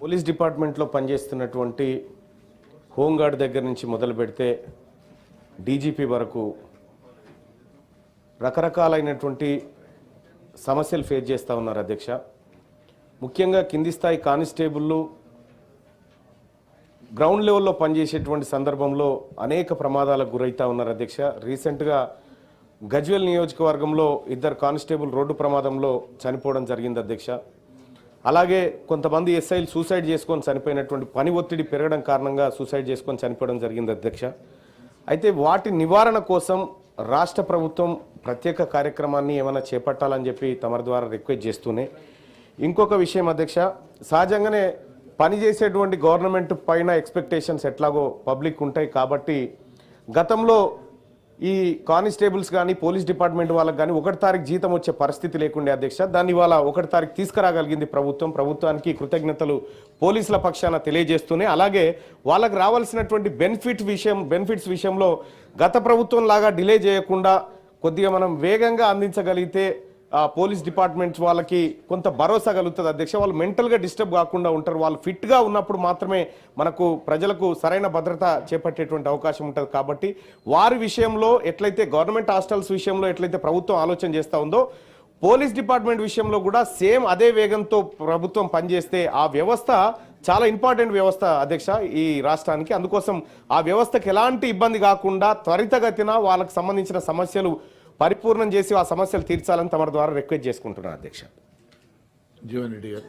Police డిపార్ట్మెంట్లో పనిచేస్తున్నటువంటి home guard దగ్గర నుంచి మొదలు పెడితే డీజీపీ వరకు రకరకాలైనటువంటి సమస్యలు ఫేస్ చేస్తూ ఉన్నారు అధ్యక్ష. ముఖ్యంగా కింది స్థాయి కానిస్టేబుళ్ళు గ్రౌండ్ లెవెల్లో పనిచేసేటువంటి సందర్భంలో అనేక ప్రమాదాలకు గురవుతూ ఉన్నారు అధ్యక్ష. రీసెంట్గా గజ్వేల్ నియోజకవర్గంలో 2 కానిస్టేబుల్ రోడ్డు ప్రమాదంలో చనిపోవడం జరిగింది అధ్యక్ష. అలాగే కొంతమంది ఎస్ఐలు సూసైడ్ చేసుకొని చనిపోయినటువంటి పని ఒత్తిడి పెరగడం కారణంగా సూసైడ్ చేసుకొని చనిపోవడం జరిగింది అధ్యక్ష. అయితే వాటి నివారణ కోసం రాష్ట్ర ప్రభుత్వం ప్రత్యేక కార్యక్రమాన్ని ఏమైనా చేపట్టాలని చెప్పి తమరి ద్వారా రిక్వెస్ట్ చేస్తూనే ఇంకొక విషయం అధ్యక్ష, సహజంగానే పనిచేసేటువంటి గవర్నమెంట్ పైన ఎక్స్పెక్టేషన్స్ ఎట్లాగో పబ్లిక్ ఉంటాయి కాబట్టి గతంలో ఈ కానిస్టేబుల్స్ కానీ పోలీస్ డిపార్ట్మెంట్ వాళ్ళకి కానీ 1 తారీఖు జీతం వచ్చే పరిస్థితి లేకుండే అధ్యక్ష. దాన్ని ఇవాళ 1 తారీఖు తీసుకురాగలిగింది ప్రభుత్వానికి కృతజ్ఞతలు పోలీసుల పక్షాన తెలియజేస్తూనే, అలాగే వాళ్ళకి రావాల్సినటువంటి బెనిఫిట్స్ విషయంలో గత ప్రభుత్వం లాగా డిలే చేయకుండా కొద్దిగా మనం వేగంగా అందించగలిగితే పోలీస్ డిపార్ట్మెంట్ వాళ్ళకి కొంత భరోసా కలుగుతుంది అధ్యక్ష. వాళ్ళు మెంటల్గా డిస్టర్బ్ కాకుండా ఉంటారు. వాళ్ళు ఫిట్గా ఉన్నప్పుడు మాత్రమే మనకు ప్రజలకు సరైన భద్రత చేపట్టేటువంటి అవకాశం ఉంటుంది. కాబట్టి వారి విషయంలో ఎట్లయితే గవర్నమెంట్ హాస్టల్స్ విషయంలో ఎట్లయితే ప్రభుత్వం ఆలోచన చేస్తూ ఉందో, పోలీస్ డిపార్ట్మెంట్ విషయంలో కూడా సేమ్ అదే వేగంతో ప్రభుత్వం పనిచేస్తే ఆ వ్యవస్థ చాలా ఇంపార్టెంట్ వ్యవస్థ అధ్యక్ష ఈ రాష్ట్రానికి. అందుకోసం ఆ వ్యవస్థకు ఎలాంటి ఇబ్బంది కాకుండా త్వరితగతిన వాళ్ళకి సంబంధించిన సమస్యలు పరిపూర్ణం చేసి ఆ సమస్యలు తీర్చాలని తమ ద్వారా రిక్వెస్ట్ చేసుకుంటున్నాను అధ్యక్ష. జీవన్ రెడ్డి గారు.